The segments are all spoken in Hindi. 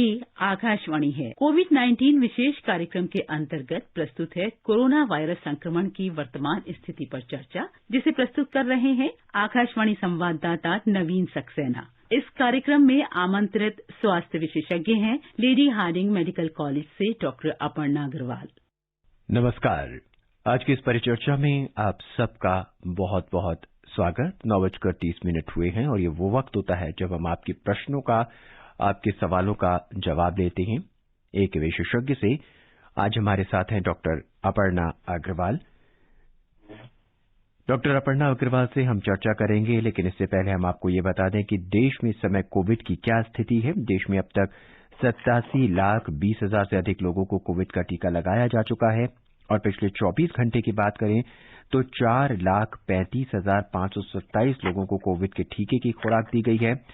ये आकाशवाणी है। कोविड-19 विशेष कार्यक्रम के अंतर्गत प्रस्तुत है कोरोना वायरस संक्रमण की वर्तमान स्थिति पर चर्चा, जिसे प्रस्तुत कर रहे हैं आकाशवाणी संवाददाता नवीन सक्सेना। इस कार्यक्रम में आमंत्रित स्वास्थ्य विशेषज्ञ हैं लेडी हार्डिंग मेडिकल कॉलेज से डॉक्टर अपर्णा अग्रवाल। नमस्कार। आज की इस परिचर्चा में आप सबका बहुत बहुत स्वागत। 9:30 हुए हैं और ये वो वक्त होता है जब हम आपके प्रश्नों का, आपके सवालों का जवाब देते हैं एक विशेषज्ञ से। आज हमारे साथ हैं डॉक्टर अपर्णा अग्रवाल। डॉक्टर अपर्णा अग्रवाल से हम चर्चा करेंगे, लेकिन इससे पहले हम आपको ये बता दें कि देश में इस समय कोविड की क्या स्थिति है। देश में अब तक 87,20,000 से अधिक लोगों को कोविड का टीका लगाया जा चुका है और पिछले 24 घंटे की बात करें तो 4,35,527 लोगों को कोविड के टीके की खुराक दी गई है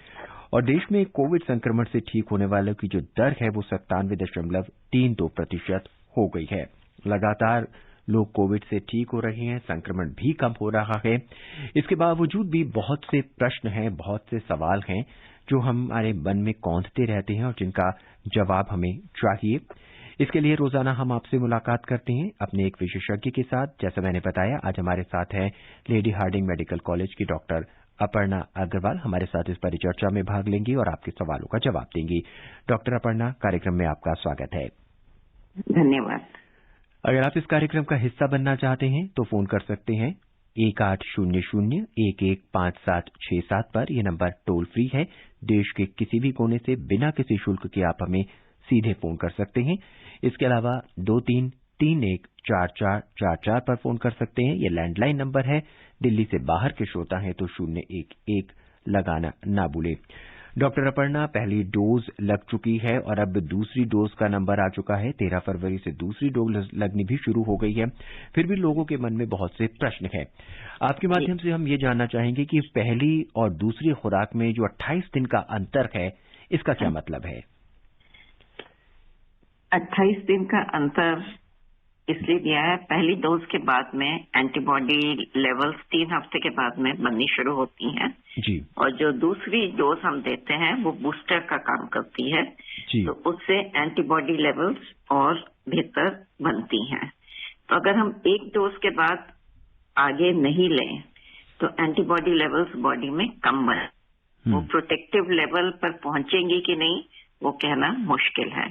और देश में कोविड संक्रमण से ठीक होने वालों की जो दर है वो 97.32% हो गई है। लगातार लोग कोविड से ठीक हो रहे हैं, संक्रमण भी कम हो रहा है। इसके बावजूद भी बहुत से प्रश्न हैं, बहुत से सवाल हैं जो हमारे मन में कौंधते रहते हैं और जिनका जवाब हमें चाहिए। इसके लिए रोजाना हम आपसे मुलाकात करते हैं अपने एक विशेषज्ञ के साथ। जैसा मैंने बताया, आज हमारे साथ हैं लेडी हार्डिंग मेडिकल कॉलेज की डॉक्टर अपर्णा अग्रवाल। हमारे साथ इस परिचर्चा में भाग लेंगी और आपके सवालों का जवाब देंगी। डॉक्टर अपर्णा, कार्यक्रम में आपका स्वागत है। धन्यवाद। अगर आप इस कार्यक्रम का हिस्सा बनना चाहते हैं तो फोन कर सकते हैं 1800-115767 पर। यह नंबर टोल फ्री है। देश के किसी भी कोने से बिना किसी शुल्क के आप हमें सीधे फोन कर सकते हैं। इसके अलावा 23314444 पर फोन कर सकते हैं। यह लैंडलाइन नंबर है। दिल्ली से बाहर के श्रोता हैं तो 011 लगाना ना भूलें। डॉक्टर अपर्णा, पहली डोज लग चुकी है और अब दूसरी डोज का नंबर आ चुका है। 13 फरवरी से दूसरी डोज लगनी भी शुरू हो गई है। फिर भी लोगों के मन में बहुत से प्रश्न हैं। आपके माध्यम से हम ये जानना चाहेंगे कि पहली और दूसरी खुराक में जो 28 दिन का अंतर है, इसका क्या मतलब है? 28 दिन का अंतर इसलिए दिया है, पहली डोज के बाद में एंटीबॉडी लेवल्स 3 हफ्ते के बाद में बननी शुरू होती हैं जी। और जो दूसरी डोज हम देते हैं वो बूस्टर का काम करती है जी। तो उससे एंटीबॉडी लेवल्स और बेहतर बनती हैं। तो अगर हम एक डोज के बाद आगे नहीं लें तो एंटीबॉडी लेवल्स बॉडी में कम बने। वो प्रोटेक्टिव लेवल पर पहुंचेंगी कि नहीं वो कहना मुश्किल है।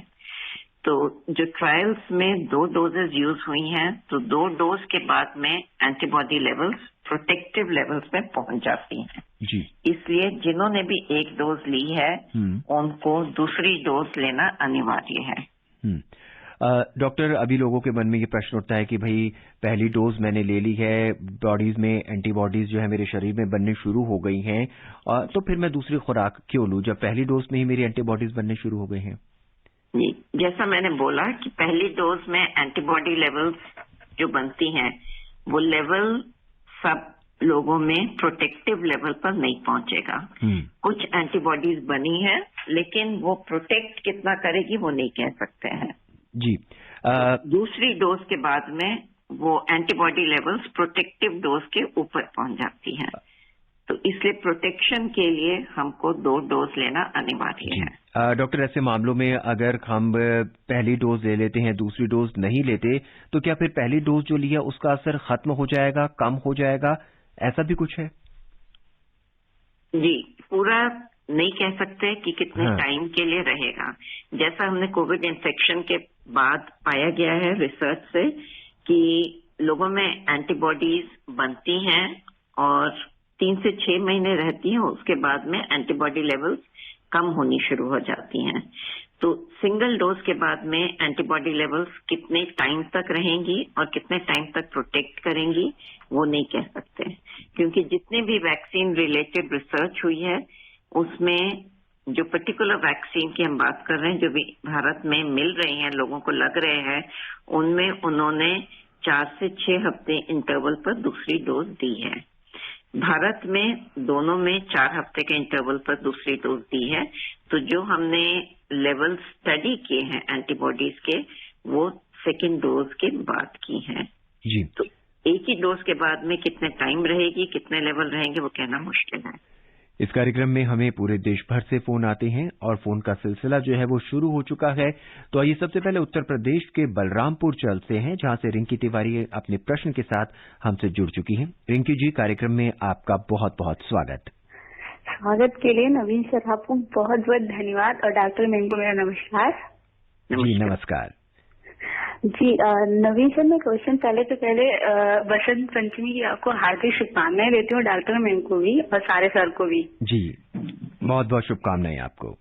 तो जो ट्रायल्स में 2 डोजेज यूज हुई हैं तो 2 डोज के बाद में एंटीबॉडी लेवल्स प्रोटेक्टिव लेवल्स में पहुंच जाती हैं जी। इसलिए जिन्होंने भी एक डोज ली है उनको दूसरी डोज लेना अनिवार्य है। डॉक्टर, अभी लोगों के मन में ये प्रश्न उठता है कि भाई पहली डोज मैंने ले ली है, बॉडीज में एंटीबॉडीज जो है मेरे शरीर में बनने शुरू हो गई हैं, तो फिर मैं दूसरी खुराक क्यों लूं जब पहली डोज में ही मेरी एंटीबॉडीज बनने शुरू हो गई हैं? जी, जैसा मैंने बोला कि पहली डोज में एंटीबॉडी लेवल्स जो बनती हैं वो लेवल सब लोगों में प्रोटेक्टिव लेवल पर नहीं पहुंचेगा। कुछ एंटीबॉडीज बनी है लेकिन वो प्रोटेक्ट कितना करेगी वो नहीं कह सकते हैं जी। दूसरी डोज के बाद में वो एंटीबॉडी लेवल्स प्रोटेक्टिव डोज के ऊपर पहुंच जाती हैं। तो इसलिए प्रोटेक्शन के लिए हमको 2 डोज लेना अनिवार्य है। डॉक्टर, ऐसे मामलों में अगर हम पहली डोज ले लेते हैं, दूसरी डोज नहीं लेते, तो क्या फिर पहली डोज जो लिया उसका असर खत्म हो जाएगा, कम हो जाएगा, ऐसा भी कुछ है? जी, पूरा नहीं कह सकते कि कितने टाइम के लिए रहेगा। जैसा हमने कोविड इन्फेक्शन के बाद पाया गया है रिसर्च से कि लोगों में एंटीबॉडीज बनती हैं और 3 से 6 महीने रहती हैं, उसके बाद में एंटीबॉडी लेवल्स कम होनी शुरू हो जाती हैं। तो सिंगल डोज के बाद में एंटीबॉडी लेवल्स कितने टाइम तक रहेंगी और कितने टाइम तक प्रोटेक्ट करेंगी वो नहीं कह सकते, क्योंकि जितने भी वैक्सीन रिलेटेड रिसर्च हुई है उसमें जो पर्टिकुलर वैक्सीन की हम बात कर रहे हैं जो भी भारत में मिल रही हैं, लोगों को लग रहे हैं, उनमें उन्होंने 4 से 6 हफ्ते इंटरवल पर दूसरी डोज दी है। भारत में दोनों में 4 हफ्ते के इंटरवल पर दूसरी डोज दी है। तो जो हमने लेवल स्टडी किए हैं एंटीबॉडीज के वो सेकेंड डोज के बाद की हैं जी। तो एक ही डोज के बाद में कितने टाइम रहेगी, कितने लेवल रहेंगे वो कहना मुश्किल है इस कार्यक्रम में हमें पूरे देश भर से फोन आते हैं और फोन का सिलसिला जो है वो शुरू हो चुका है। तो आइए सबसे पहले उत्तर प्रदेश के बलरामपुर चलते हैं, जहां से रिंकी तिवारी अपने प्रश्न के साथ हमसे जुड़ चुकी हैं। रिंकी जी, कार्यक्रम में आपका बहुत बहुत स्वागत। स्वागत के लिए नवीन सर आपको बहुत बहुत धन्यवाद और डॉक्टर मैम को मेरा नमस्कार। जी नमस्कार। जी नवीन सर, मैं क्वेश्चन पहले बसंत पंचमी की आपको हार्दिक शुभकामनाएं देती हूँ, डॉक्टर मैम को भी और सारे सर को भी। जी बहुत बहुत शुभकामनाएं आपको।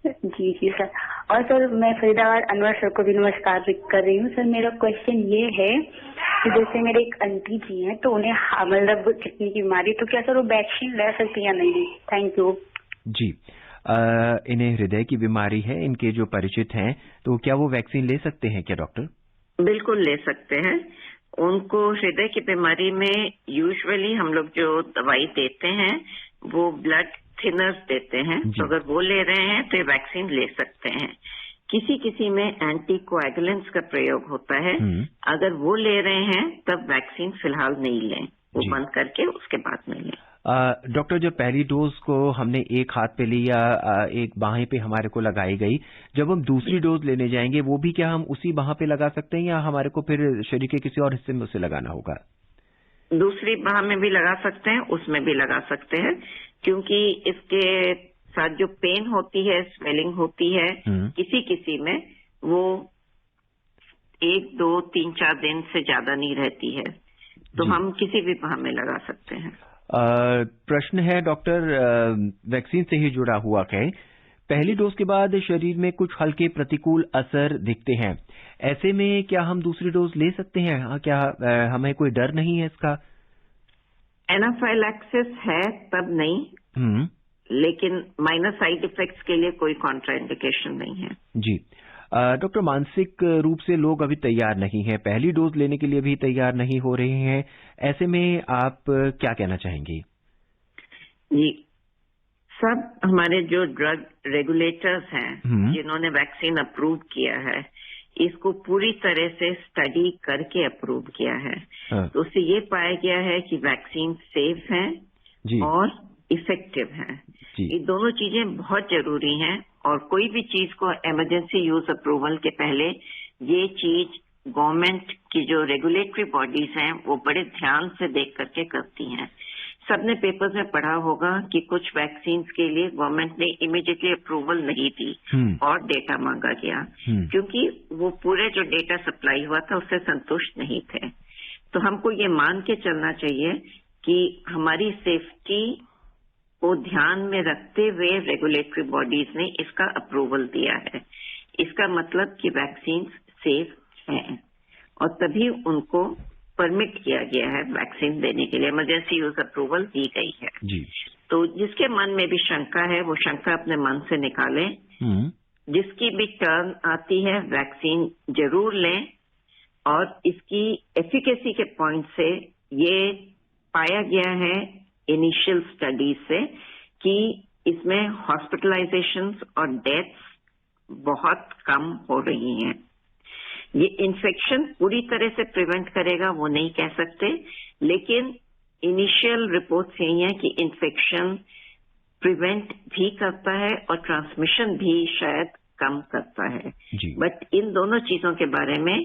जी जी सर। और सर मैं फरीदाबाद अनवर सर को भी नमस्कार कर रही हूँ। सर मेरा क्वेश्चन ये है कि जैसे मेरे एक आंटी जी हैं तो उन्हें मतलब किडनी की बीमारी, तो क्या सर वो वैक्सीन ले सकती या नहीं? Thank you. जी इन्हें हृदय की बीमारी है, इनके जो परिचित हैं, तो क्या वो वैक्सीन ले सकते हैं क्या डॉक्टर? बिल्कुल ले सकते हैं। उनको हृदय की बीमारी में यूजुअली हम लोग जो दवाई देते हैं वो ब्लड थिनर्स देते हैं, तो अगर वो ले रहे हैं तो ये वैक्सीन ले सकते हैं। किसी किसी में एंटीकोएगुलेंट्स का प्रयोग होता है, अगर वो ले रहे हैं तब वैक्सीन फिलहाल नहीं लें, वो बंद करके उसके बाद में लें। डॉक्टर, जब पहली डोज को हमने एक हाथ पे ली या एक बाहें पे हमारे को लगाई गई, जब हम दूसरी डोज लेने जाएंगे वो भी क्या हम उसी बाह पे लगा सकते हैं या हमारे को फिर शरीर के किसी और हिस्से में उसे लगाना होगा? दूसरी बाह में भी लगा सकते हैं, उसमें भी लगा सकते हैं, क्योंकि इसके साथ जो पेन होती है, स्वेलिंग होती है, किसी किसी में वो 1, 2, 3, 4 दिन से ज्यादा नहीं रहती है, तो हम किसी भी बाह में लगा सकते हैं। प्रश्न है डॉक्टर, वैक्सीन से ही जुड़ा हुआ है। पहली डोज के बाद शरीर में कुछ हल्के प्रतिकूल असर दिखते हैं, ऐसे में क्या हम दूसरी डोज ले सकते हैं? क्या हमें कोई डर नहीं है इसका? एनाफाइलैक्सिस है तब नहीं, लेकिन माइनर साइड इफेक्ट्स के लिए कोई कॉन्ट्राइंडिकेशन नहीं है। जी डॉक्टर, मानसिक रूप से लोग अभी तैयार नहीं हैं, पहली डोज लेने के लिए भी तैयार नहीं हो रहे हैं, ऐसे में आप क्या कहना चाहेंगी? जी, सब हमारे जो ड्रग रेगुलेटर्स हैं जिन्होंने वैक्सीन अप्रूव किया है, इसको पूरी तरह से स्टडी करके अप्रूव किया है। तो उससे ये पाया गया है कि वैक्सीन सेफ है और इफेक्टिव है। ये दोनों चीजें बहुत जरूरी हैं और कोई भी चीज को इमरजेंसी यूज अप्रूवल के पहले ये चीज गवर्नमेंट की जो रेगुलेटरी बॉडीज हैं वो बड़े ध्यान से देख करके करती हैं। सबने पेपर्स में पढ़ा होगा कि कुछ वैक्सीन के लिए गवर्नमेंट ने इमीडिएटली अप्रूवल नहीं दी और डेटा मांगा गया, क्योंकि वो पूरे जो डेटा सप्लाई हुआ था उससे संतुष्ट नहीं थे। तो हमको ये मान के चलना चाहिए कि हमारी सेफ्टी को ध्यान में रखते हुए रेगुलेटरी बॉडीज ने इसका अप्रूवल दिया है। इसका मतलब कि वैक्सीन सेफ हैं और तभी उनको परमिट किया गया है वैक्सीन देने के लिए, इमरजेंसी यूज अप्रूवल दी गई है। तो जिसके मन में भी शंका है वो शंका अपने मन से निकालें। जिसकी भी टर्न आती है वैक्सीन जरूर लें और इसकी एफिकेसी के पॉइंट से ये पाया गया है इनिशियल स्टडीज से कि इसमें हॉस्पिटलाइजेशंस और डेथ्स बहुत कम हो रही हैं। ये इन्फेक्शन पूरी तरह से प्रिवेंट करेगा वो नहीं कह सकते, लेकिन इनिशियल रिपोर्ट्स यही है कि इन्फेक्शन प्रिवेंट भी करता है और ट्रांसमिशन भी शायद कम करता है। बट इन दोनों चीजों के बारे में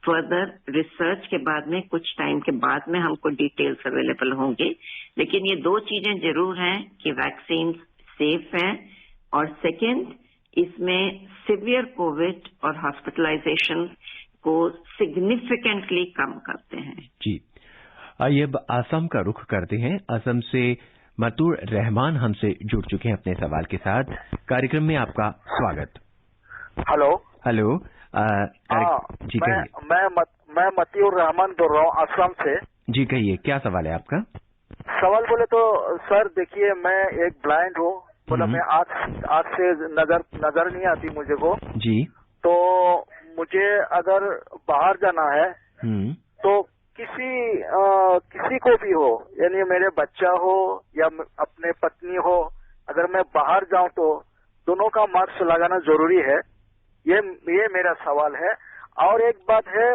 फर्दर रिसर्च के बाद में कुछ टाइम के बाद में हमको डिटेल्स अवेलेबल होंगे, लेकिन ये दो चीजें जरूर हैं कि वैक्सीन सेफ हैं और सेकेंड इसमें सिवियर कोविड और हॉस्पिटलाइजेशन को सिग्निफिकेंटली कम करते हैं। जी आइए अब असम का रुख करते हैं। असम से मतूर रहमान हमसे जुड़ चुके हैं अपने सवाल के साथ। कार्यक्रम में आपका स्वागत। Hello hello. जी मैं मतीउर रहमान बोल रहा हूँ असम से। जी कहिए, क्या सवाल है आपका? सवाल बोले तो सर देखिए, मैं एक ब्लाइंड हूँ, बोला मैं आज से नजर नहीं आती मुझे को जी। तो मुझे अगर बाहर जाना है तो किसी को भी हो, यानी मेरे बच्चा हो या अपने पत्नी हो, अगर मैं बाहर जाऊं तो दोनों का मास्क लगाना जरूरी है। ये मेरा सवाल है। और एक बात है,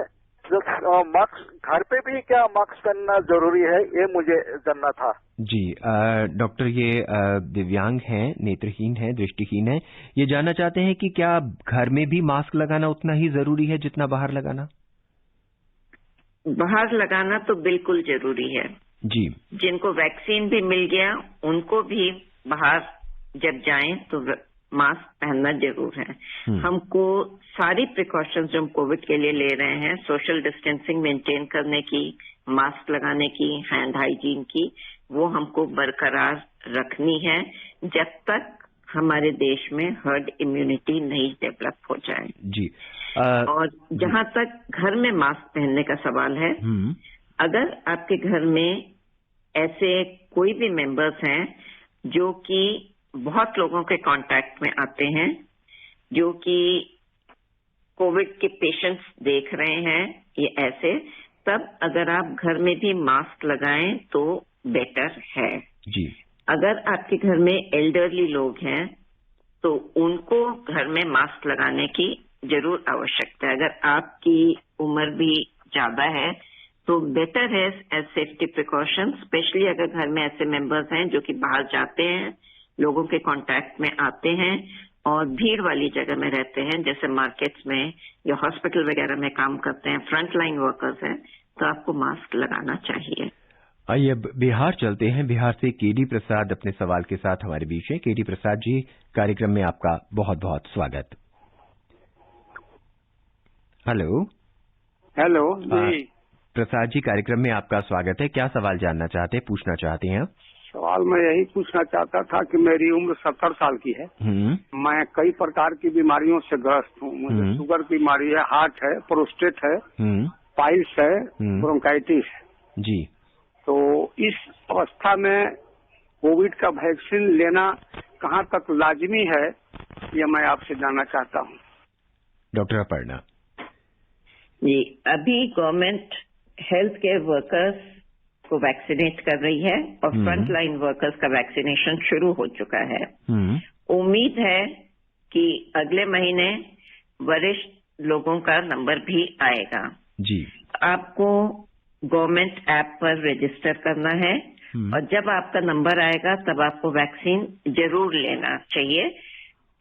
मास्क घर पे भी क्या मास्क पहनना जरूरी है, ये मुझे जानना था। जी डॉक्टर, ये दिव्यांग हैं, नेत्रहीन हैं, दृष्टिहीन हैं, ये जानना चाहते हैं कि क्या घर में भी मास्क लगाना उतना ही जरूरी है जितना बाहर लगाना? बाहर लगाना तो बिल्कुल जरूरी है जी। जिनको वैक्सीन भी मिल गया उनको भी बाहर जब जाएं तो मास्क पहनना जरूर है। हमको सारी प्रिकॉशंस जो हम कोविड के लिए ले रहे हैं, सोशल डिस्टेंसिंग मेंटेन करने की, मास्क लगाने की, हैंड हाइजीन की, वो हमको बरकरार रखनी है जब तक हमारे देश में हर्ड इम्यूनिटी नहीं डेवलप हो जाए। जी। और जहां तक घर में मास्क पहनने का सवाल है, अगर आपके घर में ऐसे कोई भी मेंबर्स हैं जो कि बहुत लोगों के कांटेक्ट में आते हैं, जो कि कोविड के पेशेंट्स देख रहे हैं, ये ऐसे, तब अगर आप घर में भी मास्क लगाएं तो बेटर है। जी। अगर आपके घर में एल्डरली लोग हैं तो उनको घर में मास्क लगाने की जरूर आवश्यकता है। अगर आपकी उम्र भी ज्यादा है तो बेटर है एज सेफ्टी प्रिकॉशन, स्पेशली अगर घर में ऐसे मेंबर्स हैं जो कि बाहर जाते हैं, लोगों के कांटेक्ट में आते हैं और भीड़ वाली जगह में रहते हैं, जैसे मार्केट्स में या हॉस्पिटल वगैरह में काम करते हैं, फ्रंट लाइन वर्कर्स हैं, तो आपको मास्क लगाना चाहिए। आइए अब बिहार चलते हैं। बिहार से केडी प्रसाद अपने सवाल के साथ हमारे बीच हैं। केडी प्रसाद जी, कार्यक्रम में आपका बहुत बहुत स्वागत। हेलो। हेलो जी। प्रसाद जी, कार्यक्रम में आपका स्वागत है। क्या सवाल जानना चाहते हैं, पूछना चाहते हैं? सवाल मैं यही पूछना चाहता था कि मेरी उम्र 70 साल की है। मैं कई प्रकार की बीमारियों से ग्रस्त हूँ। मुझे शुगर की बीमारी है, हार्ट है, प्रोस्टेट है, पाइल्स है, ब्रोंकाइटिस है। जी। तो इस अवस्था में कोविड का वैक्सीन लेना कहाँ तक लाजमी है, ये मैं आपसे जानना चाहता हूँ। डॉक्टर अपर्णा जी, अभी गवर्नमेंट हेल्थ केयर वर्कर्स को वैक्सीनेट कर रही है और फ्रंट लाइन वर्कर्स का वैक्सीनेशन शुरू हो चुका है। उम्मीद है कि अगले महीने वरिष्ठ लोगों का नंबर भी आएगा। जी। आपको गवर्नमेंट ऐप पर रजिस्टर करना है और जब आपका नंबर आएगा तब आपको वैक्सीन जरूर लेना चाहिए।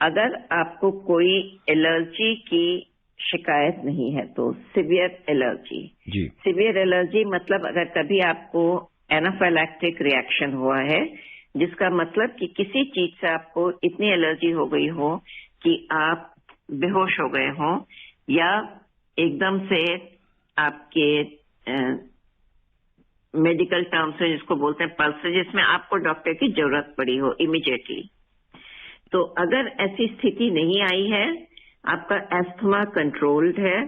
अगर आपको कोई एलर्जी की शिकायत नहीं है तो सिवियर एलर्जी। जी। सिवियर एलर्जी मतलब अगर कभी आपको एनाफाइलैक्टिक रिएक्शन हुआ है, जिसका मतलब कि किसी चीज से आपको इतनी एलर्जी हो गई हो कि आप बेहोश हो गए हो या एकदम से आपके मेडिकल टर्म्स में जिसको बोलते हैं पल्स, जिसमें आपको डॉक्टर की जरूरत पड़ी हो इमीडिएटली। तो अगर ऐसी स्थिति नहीं आई है, आपका एस्थमा कंट्रोल्ड है,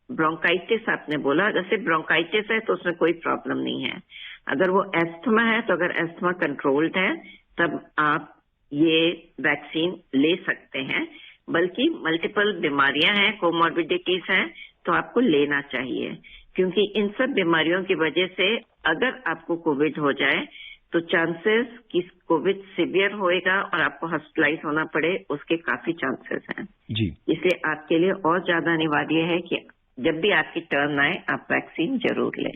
ब्रोंकाइटिस आपने बोला, जैसे ब्रोंकाइटिस है तो उसमें कोई प्रॉब्लम नहीं है। अगर वो एस्थमा है तो अगर एस्थमा कंट्रोल्ड है तब आप ये वैक्सीन ले सकते हैं। बल्कि मल्टीपल बीमारियां हैं, कोमॉर्बिडिटीज हैं, तो आपको लेना चाहिए, क्योंकि इन सब बीमारियों की वजह से अगर आपको कोविड हो जाए तो चांसेस कि कोविड सीवियर होएगा और आपको हॉस्पिटलाइज होना पड़े, उसके काफी चांसेस हैं। जी। इसलिए आपके लिए और ज्यादा अनिवार्य है कि जब भी आपकी टर्न आए आप वैक्सीन जरूर लें।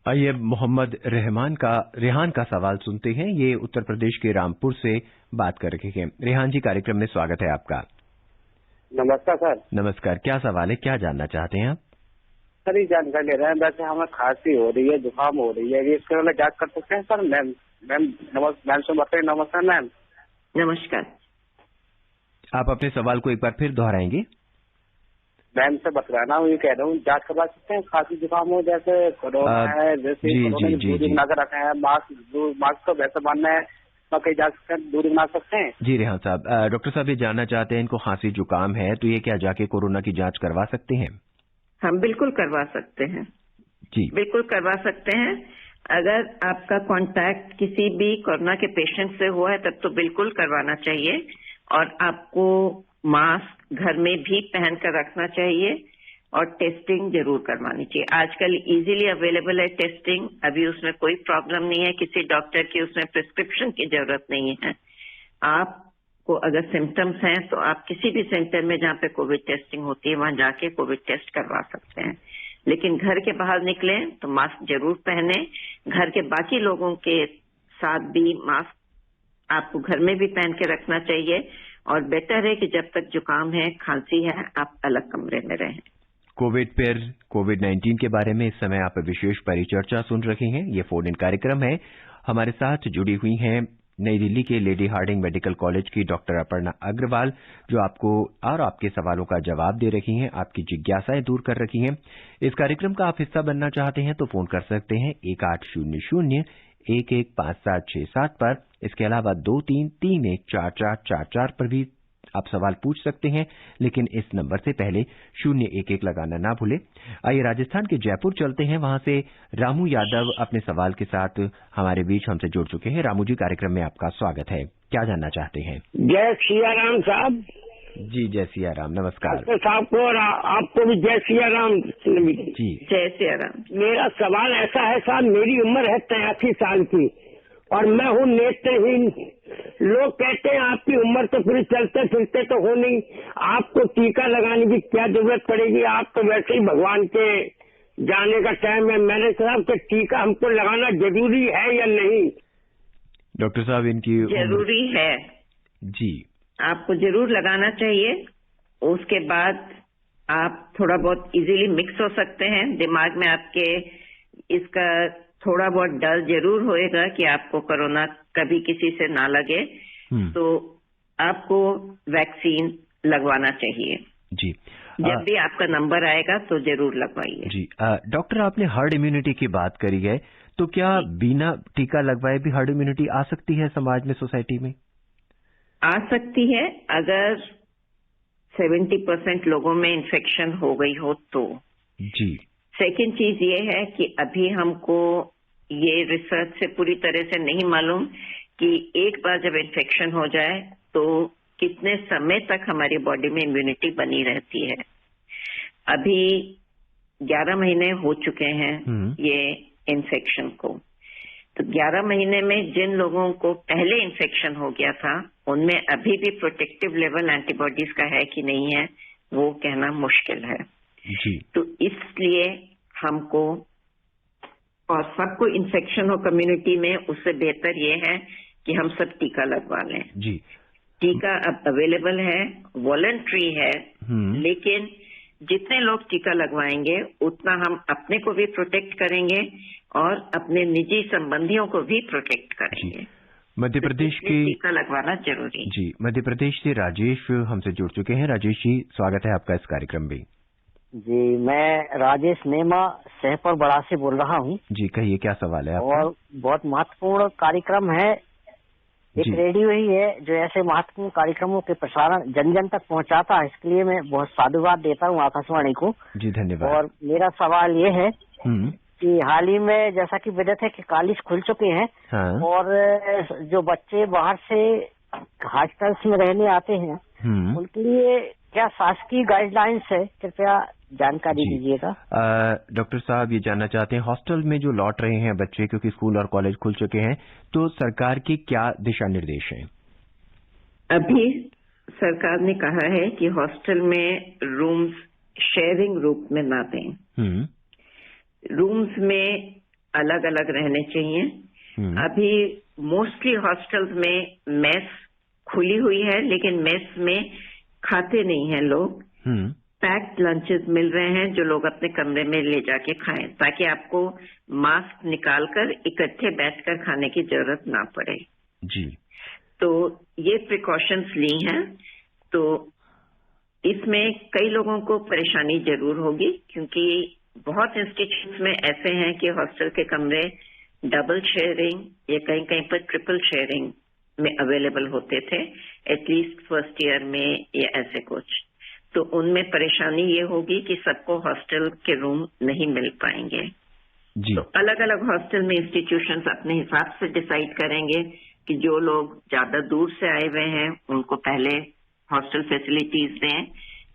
आइए मोहम्मद रेहान का सवाल सुनते हैं। ये उत्तर प्रदेश के रामपुर से बात कर रहे हैं। रेहान जी, कार्यक्रम में स्वागत है आपका। नमस्कार सर। नमस्कार। क्या सवाल है, क्या जानना चाहते हैं आप? सर ये जानकारी ले रहे हैं, वैसे हमें खांसी हो रही है, जुकाम हो रही है, इसके लिए जांच कर सकते हैं सर? मैम से बताइए। नमस्कार मैम। नमस्कार। आप अपने सवाल को एक बार फिर दोहराएंगे? मैम से बतलाना हूँ, ये कह रहा हूँ जांच करवा सकते हैं खांसी जुकाम हो, जैसे कोरोना है, जैसे दूरी बना कर रखा है, मास्क तो वैसे बांधना है, कहीं जा सकते हैं, दूरी बना सकते हैं? जी रेहान साहब, डॉक्टर साहब ये जानना चाहते हैं इनको खांसी जुकाम है तो ये क्या जाके कोरोना की जांच करवा सकते हैं? हम बिल्कुल करवा सकते हैं जी, बिल्कुल करवा सकते हैं। अगर आपका कांटेक्ट किसी भी कोरोना के पेशेंट से हुआ है तब तो बिल्कुल करवाना चाहिए और आपको मास्क घर में भी पहन कर रखना चाहिए और टेस्टिंग जरूर करवानी चाहिए। आजकल इजीली अवेलेबल है टेस्टिंग, अभी उसमें कोई प्रॉब्लम नहीं है, किसी डॉक्टर की उसमें प्रिस्क्रिप्शन की जरूरत नहीं है। आपको अगर सिम्टम्स हैं तो आप किसी भी सेंटर में जहां पे कोविड टेस्टिंग होती है वहां जाके कोविड टेस्ट करवा सकते हैं। लेकिन घर के बाहर निकलें तो मास्क जरूर पहने, घर के बाकी लोगों के साथ भी मास्क आपको घर में भी पहन के रखना चाहिए, और बेटर है कि जब तक जुकाम है, खांसी है, आप अलग कमरे में रहें। कोविड-19 के बारे में इस समय आप विशेष परिचर्चा सुन रहे हैं। ये फोन इन कार्यक्रम है। हमारे साथ जुड़ी हुई हैं नई दिल्ली के लेडी हार्डिंग मेडिकल कॉलेज की डॉक्टर अपर्णा अग्रवाल, जो आपको और आपके सवालों का जवाब दे रही हैं, आपकी जिज्ञासाएं दूर कर रही हैं। इस कार्यक्रम का आप हिस्सा बनना चाहते हैं तो फोन कर सकते हैं 1800-115767 पर। इसके अलावा 23314444 पर भी आप सवाल पूछ सकते हैं, लेकिन इस नंबर से पहले 011 लगाना ना भूलें। आइए राजस्थान के जयपुर चलते हैं। वहां से रामू यादव अपने सवाल के साथ हमारे बीच हमसे जुड़ चुके हैं। रामू जी, कार्यक्रम में आपका स्वागत है। क्या जानना चाहते हैं? जय सिया राम साहब। जी, जय सिया राम। नमस्कार साहब को और आपको भी जय सिया राम जी। जय सिया राम। मेरा सवाल ऐसा है साहब, मेरी उम्र है 83 साल की और मैं हूँ नेत्रहीन। लोग कहते हैं आपकी उम्र तो पूरी चलते फिरते तो हो नहीं, आपको टीका लगाने की क्या जरूरत पड़ेगी? आप तो वैसे ही भगवान के जाने का टाइम है। मैंने साहब कि टीका हमको लगाना जरूरी है या नहीं? डॉक्टर साहब, इनकी जरूरी है जी, आपको जरूर लगाना चाहिए। उसके बाद आप थोड़ा बहुत इजीली मिक्स हो सकते हैं। दिमाग में आपके इसका थोड़ा बहुत डर जरूर होएगा कि आपको कोरोना कभी किसी से ना लगे, तो आपको वैक्सीन लगवाना चाहिए जी। जब भी आपका नंबर आएगा तो जरूर लगवाइए जी। डॉक्टर, आपने हर्ड इम्यूनिटी की बात करी है, तो क्या बिना टीका लगवाए भी हर्ड इम्यूनिटी आ सकती है समाज में, सोसाइटी में? आ सकती है अगर 70% लोगों में इन्फेक्शन हो गई हो तो जी। सेकेंड चीज ये है कि अभी हमको ये रिसर्च से पूरी तरह से नहीं मालूम कि एक बार जब इन्फेक्शन हो जाए तो कितने समय तक हमारी बॉडी में इम्यूनिटी बनी रहती है। अभी 11 महीने हो चुके हैं ये इन्फेक्शन को, तो 11 महीने में जिन लोगों को पहले इन्फेक्शन हो गया था उनमें अभी भी प्रोटेक्टिव लेवल एंटीबॉडीज का है कि नहीं है वो कहना मुश्किल है जी। तो इसलिए हमको, और सबको इन्फेक्शन हो कम्युनिटी में, उससे बेहतर ये है कि हम सब टीका लगवा लें जी। टीका अब अवेलेबल है, वॉलंटरी है, लेकिन जितने लोग टीका लगवाएंगे उतना हम अपने को भी प्रोटेक्ट करेंगे और अपने निजी संबंधियों को भी प्रोटेक्ट करेंगे। मध्य प्रदेश के टीका लगवाना जरूरी जी। मध्य प्रदेश से राजेश हमसे जुड़ चुके हैं। राजेश जी, स्वागत है आपका इस कार्यक्रम में। जी, मैं राजेश नेमा सहपुर बड़ा से बोल रहा हूँ। जी, कहिए क्या सवाल है आपका? और बहुत महत्वपूर्ण कार्यक्रम है, एक रेडियो ही है जो ऐसे महत्वपूर्ण कार्यक्रमों के प्रसारण जन जन तक पहुँचाता है, इसके लिए मैं बहुत साधुवाद देता हूँ आकाशवाणी को। जी, धन्यवाद। और मेरा सवाल ये है कि हाल ही में जैसा कि विदित है कि कॉलेज खुल चुके हैं, हाँ। और जो बच्चे बाहर से हॉस्टल्स में रहने आते हैं उनके लिए क्या शासकीय गाइडलाइंस है, कृपया जानकारी दीजिएगा। डॉक्टर साहब, ये जानना चाहते हैं हॉस्टल में जो लौट रहे हैं बच्चे, क्योंकि स्कूल और कॉलेज खुल चुके हैं, तो सरकार की क्या दिशा निर्देश हैं? अभी सरकार ने कहा है कि हॉस्टल में रूम्स शेयरिंग रूप में ना दें, रूम्स में अलग अलग रहने चाहिए। अभी मोस्टली हॉस्टल्स में मेस खुली हुई है, लेकिन मेस में खाते नहीं हैं लोग, पैक्ड लंचेस मिल रहे हैं जो लोग अपने कमरे में ले जाके खाएं, ताकि आपको मास्क निकालकर इकट्ठे बैठकर खाने की जरूरत ना पड़े जी। तो ये प्रिकॉशंस ली हैं, तो इसमें कई लोगों को परेशानी जरूर होगी, क्योंकि बहुत इंस्टीट्यूट्स में ऐसे हैं कि हॉस्टल के कमरे डबल शेयरिंग या कहीं कहीं पर ट्रिपल शेयरिंग में अवेलेबल होते थे, एटलीस्ट फर्स्ट ईयर में या ऐसे कुछ। तो उनमें परेशानी ये होगी कि सबको हॉस्टल के रूम नहीं मिल पाएंगे जी। तो अलग अलग हॉस्टल में इंस्टीट्यूशंस अपने हिसाब से डिसाइड करेंगे कि जो लोग ज्यादा दूर से आए हुए हैं उनको पहले हॉस्टल फैसिलिटीज दें,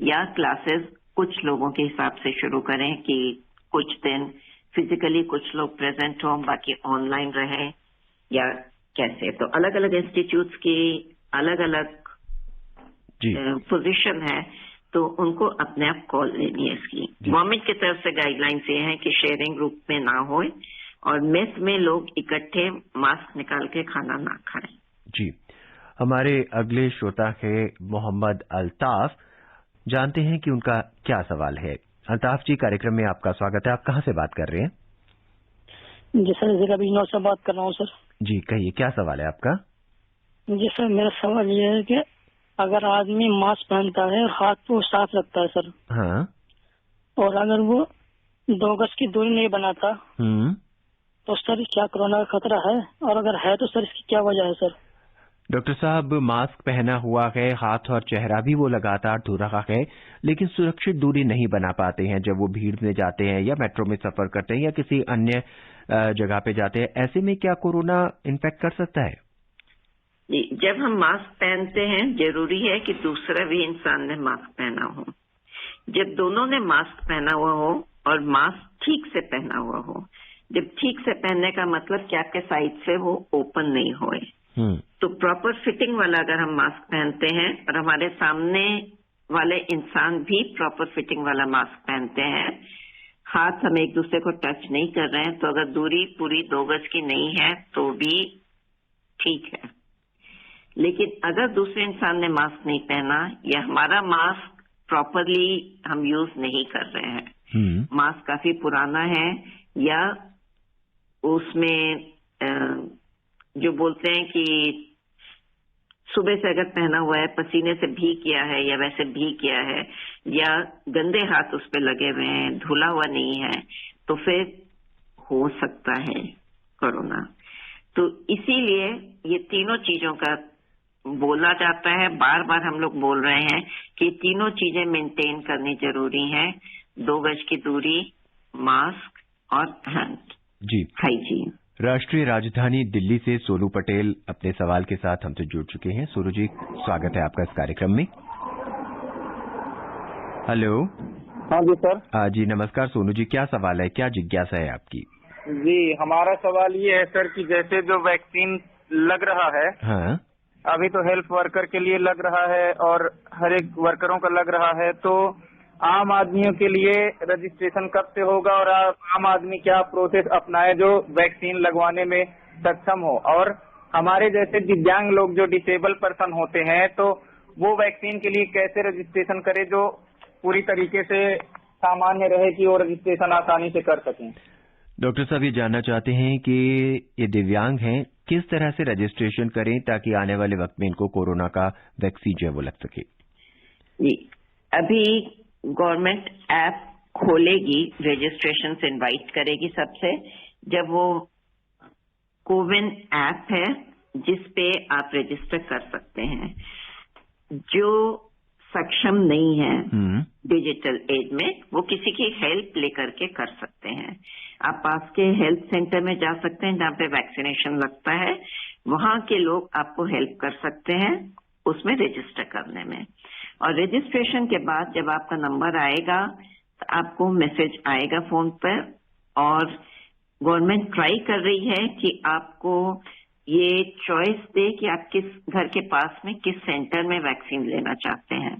या क्लासेस कुछ लोगों के हिसाब से शुरू करें कि कुछ दिन फिजिकली कुछ लोग प्रेजेंट हों, बाकी ऑनलाइन रहें, या कैसे। तो अलग अलग इंस्टीट्यूट्स की अलग अलग पोजीशन है, तो उनको अपने आप कॉल लेनी है इसकी। गवर्नमेंट की तरफ से गाइडलाइंस ये है कि शेयरिंग ग्रुप में ना होए, और मेस में लोग इकट्ठे मास्क निकाल के खाना ना खाएं। जी, हमारे अगले श्रोता है मोहम्मद अल्ताफ। जानते हैं कि उनका क्या सवाल है। अल्ताफ जी, कार्यक्रम में आपका स्वागत है। आप कहाँ से बात कर रहे हैं? जी सर, जिला बिजनौर से बात कर रहा हूँ सर। जी, कहिए, क्या सवाल है आपका? जी सर, मेरा सवाल ये है कि अगर आदमी मास्क पहनता है और हाथ को साफ रखता है सर, हाँ, और अगर वो 2 गज की दूरी नहीं बनाता तो सर क्या कोरोना का खतरा है, और अगर है तो सर इसकी क्या वजह है सर? डॉक्टर साहब, मास्क पहना हुआ है, हाथ और चेहरा भी वो लगातार धो रहा है, लेकिन सुरक्षित दूरी नहीं बना पाते हैं जब वो भीड़ में जाते हैं या मेट्रो में सफर करते हैं या किसी अन्य जगह पे जाते हैं। ऐसे में क्या कोरोना इन्फेक्ट कर सकता है? जी, जब हम मास्क पहनते हैं जरूरी है कि दूसरा भी इंसान ने मास्क पहना हो। जब दोनों ने मास्क पहना हुआ हो और मास्क ठीक से पहना हुआ हो, जब ठीक से पहनने का मतलब कि आपके साइड से वो ओपन नहीं होए, तो प्रॉपर फिटिंग वाला अगर हम मास्क पहनते हैं और हमारे सामने वाले इंसान भी प्रॉपर फिटिंग वाला मास्क पहनते हैं, हाथ हम एक दूसरे को टच नहीं कर रहे हैं, तो अगर दूरी पूरी 2 गज की नहीं है तो भी ठीक है। लेकिन अगर दूसरे इंसान ने मास्क नहीं पहना या हमारा मास्क प्रॉपरली हम यूज नहीं कर रहे हैं, मास्क काफी पुराना है या उसमें जो बोलते हैं कि सुबह से अगर पहना हुआ है, पसीने से भीग गया है या वैसे भीग गया है या गंदे हाथ उस पे लगे हुए हैं, धुला हुआ नहीं है, तो फिर हो सकता है कोरोना। तो इसीलिए ये तीनों चीजों का बोला जाता है, बार बार हम लोग बोल रहे हैं कि तीनों चीजें मेंटेन करनी जरूरी है। 2 गज की दूरी, मास्क और हैंड हाइजीन। राष्ट्रीय राजधानी दिल्ली से सोनू पटेल अपने सवाल के साथ हमसे जुड़ चुके हैं। सोनू जी, स्वागत है आपका इस कार्यक्रम में। हेलो। हाँ जी सर। जी नमस्कार सोनू जी, क्या सवाल है, क्या जिज्ञासा है आपकी? जी, हमारा सवाल ये है सर कि जैसे जो वैक्सीन लग रहा है, हाँ, अभी तो हेल्थ वर्कर के लिए लग रहा है और हर एक वर्करों का लग रहा है, तो आम आदमियों के लिए रजिस्ट्रेशन कब से होगा और आम आदमी क्या प्रोसेस अपनाए जो वैक्सीन लगवाने में सक्षम हो? और हमारे जैसे दिव्यांग लोग जो डिसेबल पर्सन होते हैं, तो वो वैक्सीन के लिए कैसे रजिस्ट्रेशन करे जो पूरी तरीके से सामान्य रहे कि वो रजिस्ट्रेशन आसानी से कर सकें? डॉक्टर साहब ये जानना चाहते हैं कि ये दिव्यांग हैं, किस तरह से रजिस्ट्रेशन करें ताकि आने वाले वक्त में इनको कोरोना का वैक्सीन जो है वो लग सके? जी, अभी गवर्नमेंट ऐप खोलेगी, रजिस्ट्रेशन से इनवाइट करेगी सबसे। जब वो कोविन ऐप है जिस पे आप रजिस्टर कर सकते हैं, जो सक्षम नहीं है डिजिटल एज में, वो किसी की हेल्प लेकर के कर सकते हैं। आप पास के हेल्थ सेंटर में जा सकते हैं जहाँ पे वैक्सीनेशन लगता है, वहां के लोग आपको हेल्प कर सकते हैं उसमें रजिस्टर करने में। और रजिस्ट्रेशन के बाद जब आपका नंबर आएगा तो आपको मैसेज आएगा फोन पर, और गवर्नमेंट ट्राई कर रही है कि आपको ये चॉइस दे कि आप किस घर के पास में किस सेंटर में वैक्सीन लेना चाहते हैं।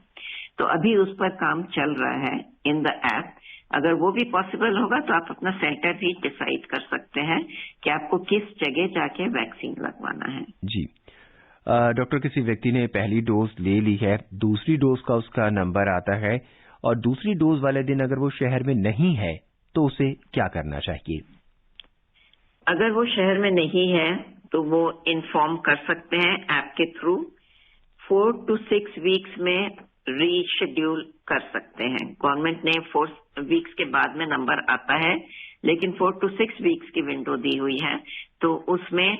तो अभी उस पर काम चल रहा है इन द ऐप। अगर वो भी पॉसिबल होगा तो आप अपना सेंटर भी डिसाइड कर सकते हैं कि आपको किस जगह जाके वैक्सीन लगवाना है। जी डॉक्टर, किसी व्यक्ति ने पहली डोज ले ली है, दूसरी डोज का उसका नंबर आता है और दूसरी डोज वाले दिन अगर वो शहर में नहीं है तो उसे क्या करना चाहिए? अगर वो शहर में नहीं है तो वो इन्फॉर्म कर सकते हैं ऐप के थ्रू। 4 to 6 वीक्स में रीशेड्यूल कर सकते हैं। गवर्नमेंट ने 4 वीक्स के बाद में नंबर आता है, लेकिन 4 to 6 वीक्स की विंडो दी हुई है, तो उसमें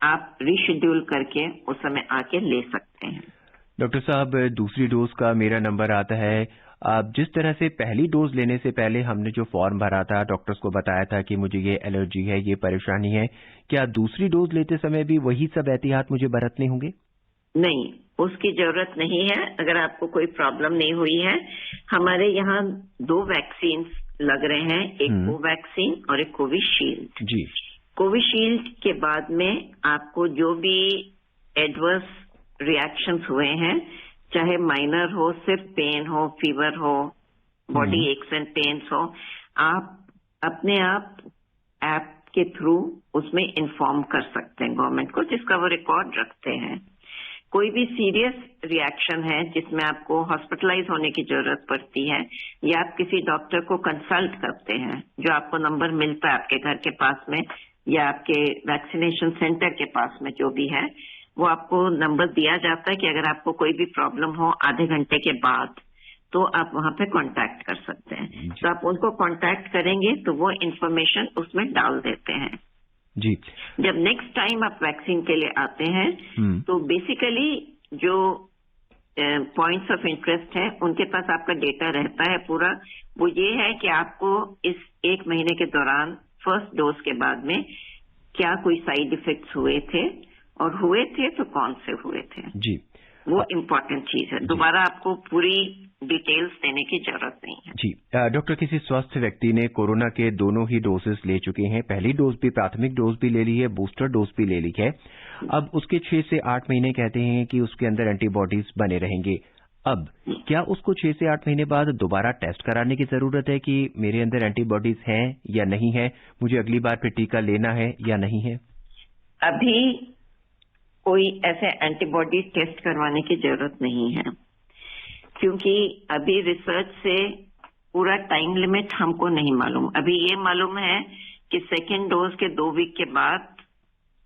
आप रीशेड्यूल करके उस समय आके ले सकते हैं। डॉक्टर साहब, दूसरी डोज का मेरा नंबर आता है। आप जिस तरह से पहली डोज लेने से पहले हमने जो फॉर्म भरा था, डॉक्टर्स को बताया था कि मुझे ये एलर्जी है, ये परेशानी है, क्या दूसरी डोज लेते समय भी वही सब एहतियात मुझे बरतने होंगे? नहीं, उसकी जरूरत नहीं है। अगर आपको कोई प्रॉब्लम नहीं हुई है, हमारे यहाँ 2 वैक्सीन लग रहे हैं, एक कोवैक्सीन और एक कोविशील्ड। जी, कोविशील्ड के बाद में आपको जो भी एडवर्स रिएक्शंस हुए हैं, चाहे माइनर हो, सिर्फ पेन हो, फीवर हो, बॉडी एक्स एंड पेन्स हो, आप अपने आप ऐप के थ्रू उसमें इन्फॉर्म कर सकते हैं गवर्नमेंट को, जिसका वो रिकॉर्ड रखते हैं। कोई भी सीरियस रिएक्शन है जिसमें आपको हॉस्पिटलाइज होने की जरूरत पड़ती है या आप किसी डॉक्टर को कंसल्ट करते हैं, जो आपको नंबर मिलता है आपके घर के पास में या आपके वैक्सीनेशन सेंटर के पास में, जो भी है वो आपको नंबर दिया जाता है कि अगर आपको कोई भी प्रॉब्लम हो आधे घंटे के बाद तो आप वहां पे कांटेक्ट कर सकते हैं। तो आप उनको कांटेक्ट करेंगे तो वो इन्फॉर्मेशन उसमें डाल देते हैं जी। जब नेक्स्ट टाइम आप वैक्सीन के लिए आते हैं तो बेसिकली जो पॉइंट्स ऑफ इंटरेस्ट है उनके पास आपका डेटा रहता है पूरा। वो ये है कि आपको इस 1 महीने के दौरान फर्स्ट डोज के बाद में क्या कोई साइड इफेक्ट्स हुए थे, और हुए थे तो कौन से हुए थे जी। वो इम्पोर्टेंट चीज है। दोबारा आपको पूरी डिटेल्स देने की जरूरत नहीं है जी। डॉक्टर, किसी स्वस्थ व्यक्ति ने कोरोना के दोनों ही डोजेस ले चुके हैं, पहली डोज भी, प्राथमिक डोज भी ले ली है, बूस्टर डोज भी ले ली है, अब उसके 6 से 8 महीने कहते हैं कि उसके अंदर एंटीबॉडीज बने रहेंगे। अब क्या उसको 6 से 8 महीने बाद दोबारा टेस्ट कराने की जरूरत है कि मेरे अंदर एंटीबॉडीज हैं या नहीं है, मुझे अगली बार फिर टीका लेना है या नहीं है? अभी कोई ऐसे एंटीबॉडी टेस्ट करवाने की जरूरत नहीं है, क्योंकि अभी रिसर्च से पूरा टाइम लिमिट हमको नहीं मालूम। अभी ये मालूम है कि सेकेंड डोज के 2 वीक के बाद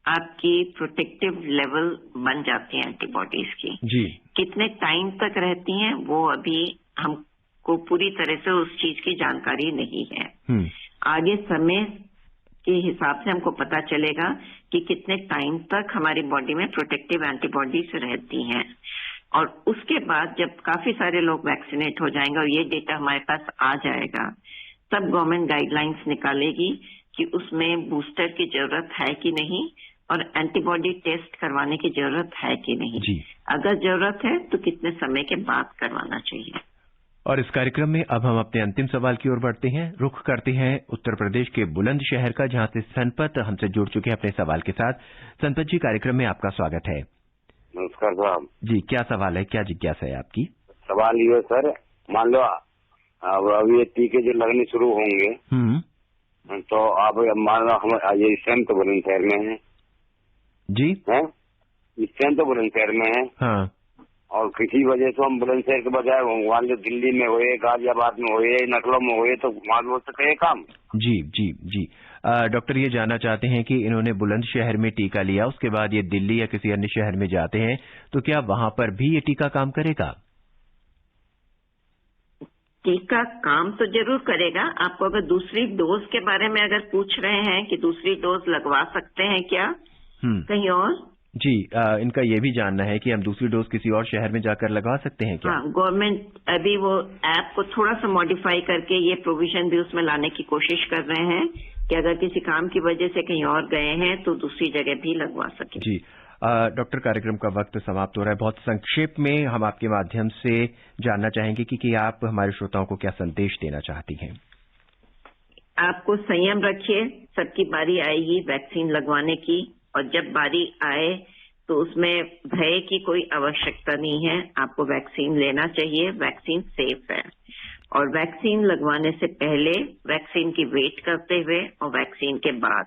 आपकी प्रोटेक्टिव लेवल बन जाती है एंटीबॉडीज की जी। कितने टाइम तक रहती हैं वो अभी हमको पूरी तरह से उस चीज की जानकारी नहीं है। आगे समय के हिसाब से हमको पता चलेगा कि कितने टाइम तक हमारी बॉडी में प्रोटेक्टिव एंटीबॉडीज रहती हैं, और उसके बाद जब काफी सारे लोग वैक्सीनेट हो जाएंगे और ये डेटा हमारे पास आ जाएगा, तब गवर्नमेंट गाइडलाइंस निकालेगी कि उसमें बूस्टर की जरूरत है कि नहीं और एंटीबॉडी टेस्ट करवाने की जरूरत है कि नहीं जी। अगर जरूरत है तो कितने समय के बाद करवाना चाहिए। और इस कार्यक्रम में अब हम अपने अंतिम सवाल की ओर बढ़ते हैं। रुख करते हैं उत्तर प्रदेश के बुलंदशहर का, जहां से सनपत हमसे जुड़ चुके हैं अपने सवाल के साथ। सनपत जी, कार्यक्रम में आपका स्वागत है। नमस्कार साहब जी। क्या सवाल है, क्या जिज्ञासा है आपकी? सवाल ये सर, मान लो अब ये टीके जो लगने शुरू होंगे तो आप मान लो हम ये इस टाइम तो बुलंदशहर में है जी, है इस टाइम तो बुलंदशहर में है हाँ, और किसी वजह से हम बुलंदशहर के बजाय मान लो दिल्ली में हुए, गाजियाबाद में हुए, नकलों में हुए, तो मालूम हो सके काम। जी जी जी। डॉक्टर ये जानना चाहते हैं कि इन्होंने बुलंदशहर में टीका लिया, उसके बाद ये दिल्ली या किसी अन्य शहर में जाते हैं, तो क्या वहां पर भी ये टीका काम करेगा? टीका काम तो जरूर करेगा। आपको अगर दूसरी डोज के बारे में अगर पूछ रहे हैं कि दूसरी डोज लगवा सकते हैं क्या कहीं और? जी, इनका ये भी जानना है कि हम दूसरी डोज किसी और शहर में जाकर लगवा सकते हैं क्या? हाँ, गवर्नमेंट अभी वो ऐप को थोड़ा सा मॉडिफाई करके ये प्रोविजन भी उसमें लाने की कोशिश कर रहे हैं कि अगर किसी काम की वजह से कहीं और गए हैं तो दूसरी जगह भी लगवा सके। जी डॉक्टर, कार्यक्रम का वक्त समाप्त हो रहा है। बहुत संक्षेप में हम आपके माध्यम से जानना चाहेंगे कि आप हमारे श्रोताओं को क्या संदेश देना चाहती हैं? आपको संयम रखिए, सबकी बारी आएगी वैक्सीन लगवाने की, और जब बारी आए तो उसमें भय की कोई आवश्यकता नहीं है। आपको वैक्सीन लेना चाहिए, वैक्सीन सेफ है, और वैक्सीन लगवाने से पहले, वैक्सीन की वेट करते हुए और वैक्सीन के बाद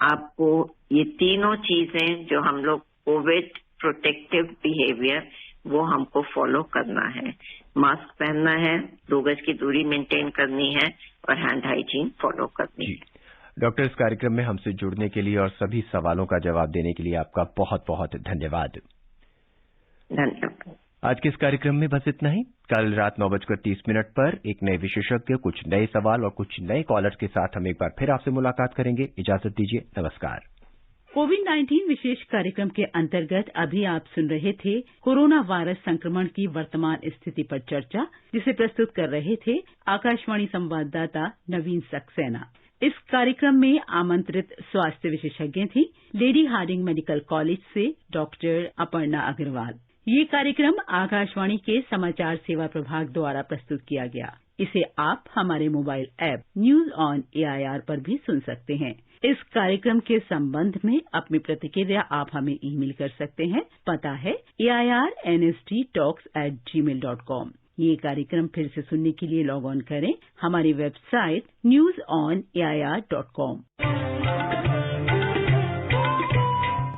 आपको ये तीनों चीजें जो हम लोग कोविड प्रोटेक्टिव बिहेवियर वो हमको फॉलो करना है। मास्क पहनना है, 2 गज की दूरी मेंटेन करनी है और हैंड हाइजीन फॉलो करनी है। डॉक्टर, इस कार्यक्रम में हमसे जुड़ने के लिए और सभी सवालों का जवाब देने के लिए आपका बहुत बहुत धन्यवाद। धन्यवाद। आज के इस कार्यक्रम में बस इतना ही। कल रात 9:30 पर एक नए विशेषज्ञ, कुछ नए सवाल और कुछ नए कॉलर के साथ हम एक बार फिर आपसे मुलाकात करेंगे। इजाजत दीजिए, नमस्कार। कोविड-19 विशेष कार्यक्रम के अंतर्गत अभी आप सुन रहे थे कोरोना वायरस संक्रमण की वर्तमान स्थिति पर चर्चा, जिसे प्रस्तुत कर रहे थे आकाशवाणी संवाददाता नवीन सक्सेना। इस कार्यक्रम में आमंत्रित स्वास्थ्य विशेषज्ञ थी लेडी हार्डिंग मेडिकल कॉलेज से डॉक्टर अपर्णा अग्रवाल। ये कार्यक्रम आकाशवाणी के समाचार सेवा प्रभाग द्वारा प्रस्तुत किया गया। इसे आप हमारे mobile app news on AIR पर भी सुन सकते हैं। इस कार्यक्रम के संबंध में अपनी प्रतिक्रिया आप हमें ईमेल कर सकते हैं। पता है airnsttalks@gmail.com। ये कार्यक्रम फिर से सुनने के लिए लॉग ऑन करें हमारी वेबसाइट newsonair.com।